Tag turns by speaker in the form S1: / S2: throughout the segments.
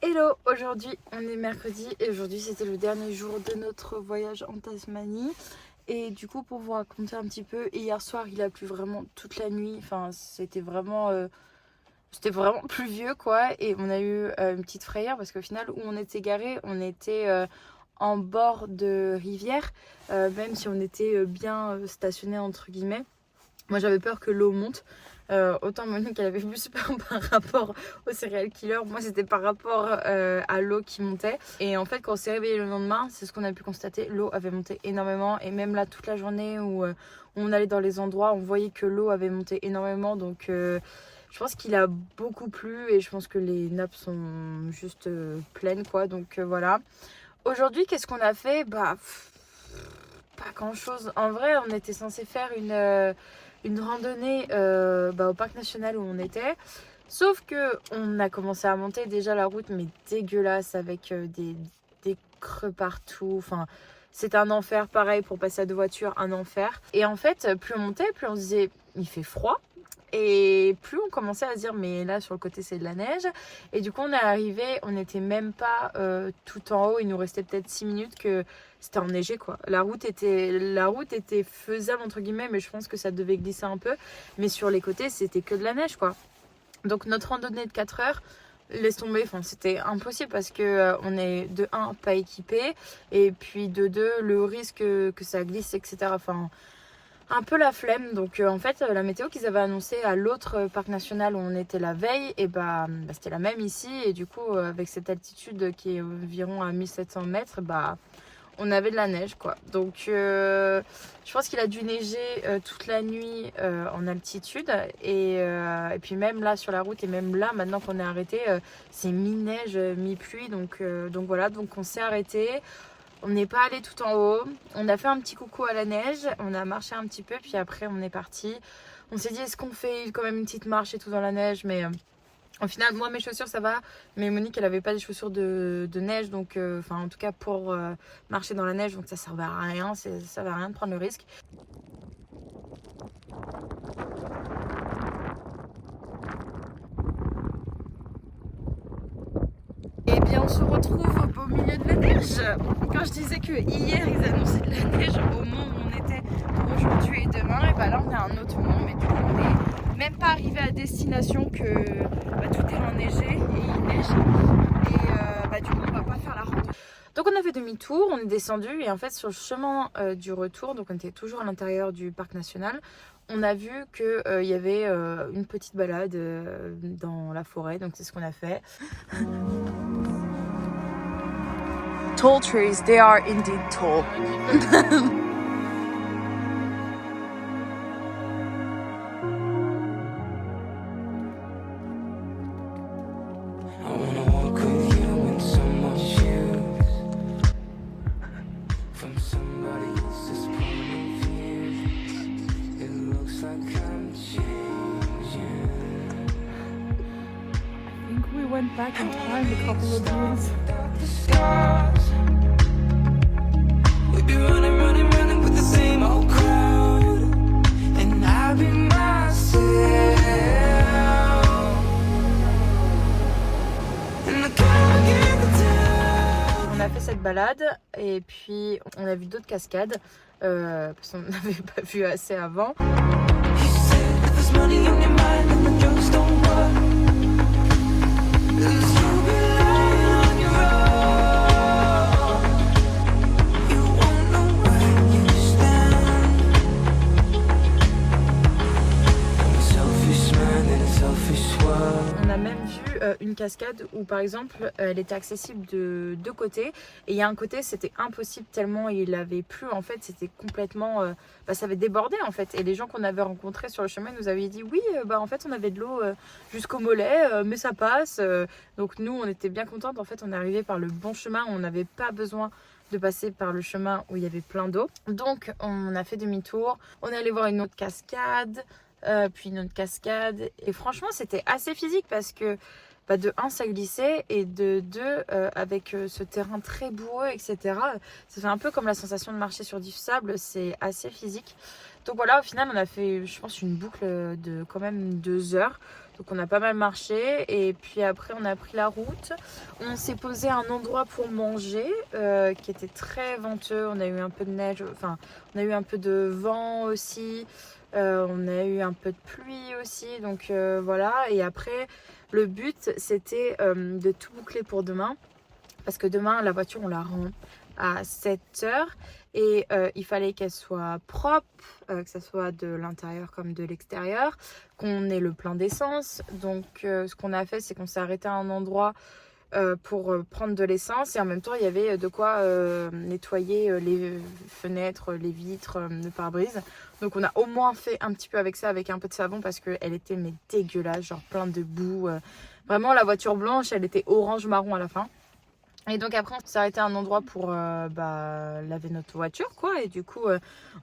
S1: Hello, aujourd'hui on est mercredi et aujourd'hui c'était le dernier jour de notre voyage en Tasmanie. Et du coup pour vous raconter un petit peu, hier soir il a plu vraiment toute la nuit, enfin c'était vraiment pluvieux quoi. Et on a eu une petite frayeur parce qu'au final où on était garé, on était en bord de rivière, même si on était bien stationné entre guillemets. Moi j'avais peur que l'eau monte. Autant Monique elle avait plus peur par rapport au serial killer. Moi c'était par rapport à l'eau qui montait. Et en fait quand on s'est réveillé le lendemain, c'est ce qu'on a pu constater. L'eau avait monté énormément. Et même là toute la journée où on allait dans les endroits, on voyait que l'eau avait monté énormément. Donc je pense qu'il a beaucoup plu. Et je pense que les nappes sont juste pleines quoi. Donc voilà. Aujourd'hui qu'est-ce qu'on a fait? Pas grand chose. En vrai on était censé faire une randonnée au parc national où on était. Sauf que on a commencé à monter déjà la route, mais dégueulasse avec des creux partout. Enfin, c'était un enfer. Pareil pour passer à deux voitures, un enfer. Et en fait, plus on montait, plus on se disait il fait froid. Et plus on commençait à se dire mais là sur le côté c'est de la neige. Et du coup on est arrivé, on n'était même pas tout en haut, il nous restait peut-être 6 minutes que c'était enneigé quoi. La route était faisable entre guillemets, mais je pense que ça devait glisser un peu. Mais sur les côtés c'était que de la neige quoi. Donc notre randonnée de 4 heures, laisse tomber, enfin, c'était impossible parce que on est de 1 pas équipé et puis de 2 le risque que ça glisse etc. Enfin un peu la flemme. Donc en fait la météo qu'ils avaient annoncé à l'autre parc national où on était la veille, et c'était la même ici. Et du coup avec cette altitude qui est environ à 1700 mètres, on avait de la neige quoi. Donc je pense qu'il a dû neiger toute la nuit en altitude. Et puis même là sur la route, et même là maintenant qu'on est arrêté, c'est mi-neige, mi-pluie. Donc voilà, donc on s'est arrêté. On n'est pas allé tout en haut. On a fait un petit coucou à la neige. On a marché un petit peu. Puis après, on est parti. On s'est dit, est-ce qu'on fait quand même une petite marche et tout dans la neige? Mais au final, moi, mes chaussures, ça va. Mais Monique, elle avait pas des chaussures de neige. Donc, en tout cas, pour marcher dans la neige. Donc, ça servait à rien. Ça servait à rien de prendre le risque. Eh bien, on se retrouve au beau milieu de la neige. Quand je disais que hier ils annonçaient de la neige au moment où on était pour aujourd'hui et demain, et là on est à un autre moment, mais du coup on n'est même pas arrivé à destination que tout est enneigé et il neige. Et du coup on va pas faire la randonnée. Donc on a fait demi-tour, on est descendu et en fait sur le chemin du retour, donc on était toujours à l'intérieur du parc national, on a vu qu'il y avait une petite balade dans la forêt, donc c'est ce qu'on a fait. Tall trees, they are indeed tall. Went back in time a couple of years. We'd be running with the same old crowd, and I'd be myself. On a fait cette balade et puis on a vu d'autres cascades parce qu'on n'avait pas vu assez avant. On a même vu une cascade où par exemple elle était accessible de deux côtés, et il y a un côté c'était impossible tellement il avait plu en fait, c'était complètement ça avait débordé en fait. Et les gens qu'on avait rencontrés sur le chemin nous avaient dit oui en fait on avait de l'eau jusqu'au mollet mais ça passe. Donc nous on était bien contentes, en fait on est arrivé par le bon chemin, on n'avait pas besoin de passer par le chemin où il y avait plein d'eau. Donc on a fait demi-tour, on est allé voir une autre cascade, puis une autre cascade, et franchement c'était assez physique parce que de 1 ça glissait, et de 2 avec ce terrain très boueux etc, ça fait un peu comme la sensation de marcher sur du sable, c'est assez physique. Donc voilà, au final on a fait je pense une boucle de quand même 2 heures. Donc on a pas mal marché et puis après on a pris la route. On s'est posé à un endroit pour manger qui était très venteux. On a eu un peu de neige, enfin on a eu un peu de vent aussi. On a eu un peu de pluie aussi. Donc voilà. Et après le but c'était de tout boucler pour demain. Parce que demain la voiture on la rend à 7 h et il fallait qu'elle soit propre, que ce soit de l'intérieur comme de l'extérieur, qu'on ait le plein d'essence. Donc ce qu'on a fait c'est qu'on s'est arrêté à un endroit pour prendre de l'essence et en même temps il y avait de quoi nettoyer les fenêtres, les vitres, le pare-brise. Donc on a au moins fait un petit peu avec ça, avec un peu de savon parce qu'elle était mais dégueulasse, genre plein de boue. Vraiment la voiture blanche elle était orange marron à la fin. Et donc après on s'est arrêté à un endroit pour laver notre voiture quoi. Et du coup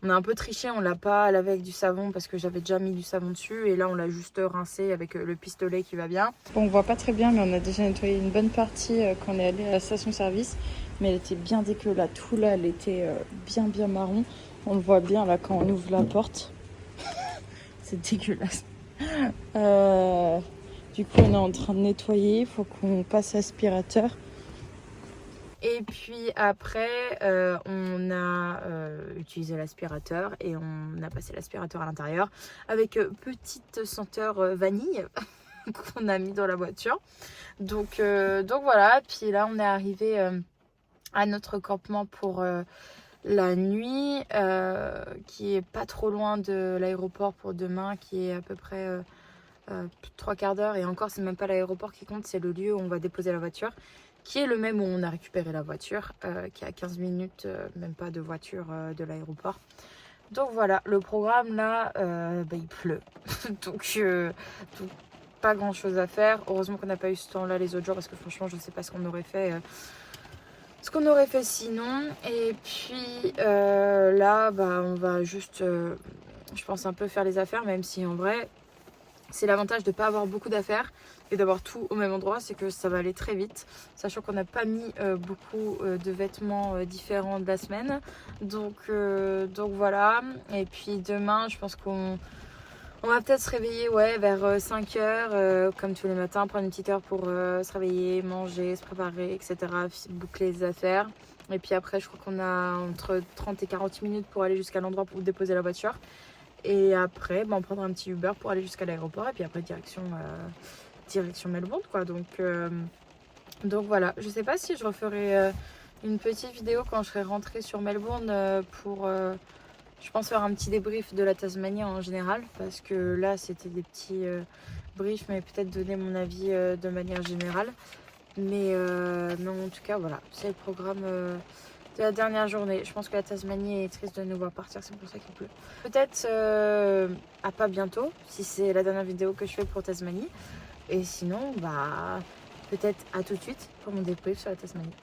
S1: on a un peu triché, on l'a pas lavé avec du savon parce que j'avais déjà mis du savon dessus. Et là on l'a juste rincé avec le pistolet qui va bien. Bon, on voit pas très bien mais on a déjà nettoyé une bonne partie quand on est allé à la station service. Mais elle était bien dégueu là, tout là elle était bien marron. On le voit bien là quand on ouvre la porte. C'est dégueulasse. Du coup on est en train de nettoyer, il faut qu'on passe l'aspirateur. Et puis après, on a utilisé l'aspirateur et on a passé l'aspirateur à l'intérieur avec petite senteur vanille qu'on a mis dans la voiture. Donc voilà, puis là on est arrivé à notre campement pour la nuit qui est pas trop loin de l'aéroport pour demain, qui est à peu près 3/4 d'heure. Et encore c'est même pas l'aéroport qui compte, c'est le lieu où on va déposer la voiture, qui est le même où on a récupéré la voiture, qui est à 15 minutes, même pas de voiture de l'aéroport. Donc voilà, le programme là, il pleut. donc pas grand chose à faire. Heureusement qu'on n'a pas eu ce temps là les autres jours parce que franchement je sais pas ce qu'on aurait fait. Sinon. Et puis là on va juste je pense un peu faire les affaires, même si en vrai c'est l'avantage de ne pas avoir beaucoup d'affaires et d'avoir tout au même endroit, c'est que ça va aller très vite, sachant qu'on n'a pas mis beaucoup de vêtements différents de la semaine. Donc voilà. Et puis demain, je pense qu'on va peut-être se réveiller vers 5 h, comme tous les matins, prendre une petite heure pour se réveiller, manger, se préparer, etc. Boucler les affaires. Et puis après, je crois qu'on a entre 30 et 40 minutes pour aller jusqu'à l'endroit pour déposer la voiture. Et après, on prendra un petit Uber pour aller jusqu'à l'aéroport. Et puis après, direction Melbourne, quoi. Donc voilà. Je sais pas si je referai une petite vidéo quand je serai rentrée sur Melbourne pour, je pense, faire un petit débrief de la Tasmanie en général. Parce que là, c'était des petits briefs, mais peut-être donner mon avis de manière générale. Mais en tout cas, voilà. C'est le programme de la dernière journée. Je pense que la Tasmanie est triste de nous voir partir, c'est pour ça qu'il pleut. Peut-être à pas bientôt, si c'est la dernière vidéo que je fais pour Tasmanie. Et sinon, peut-être à tout de suite pour mon débrief sur la Tasmanie.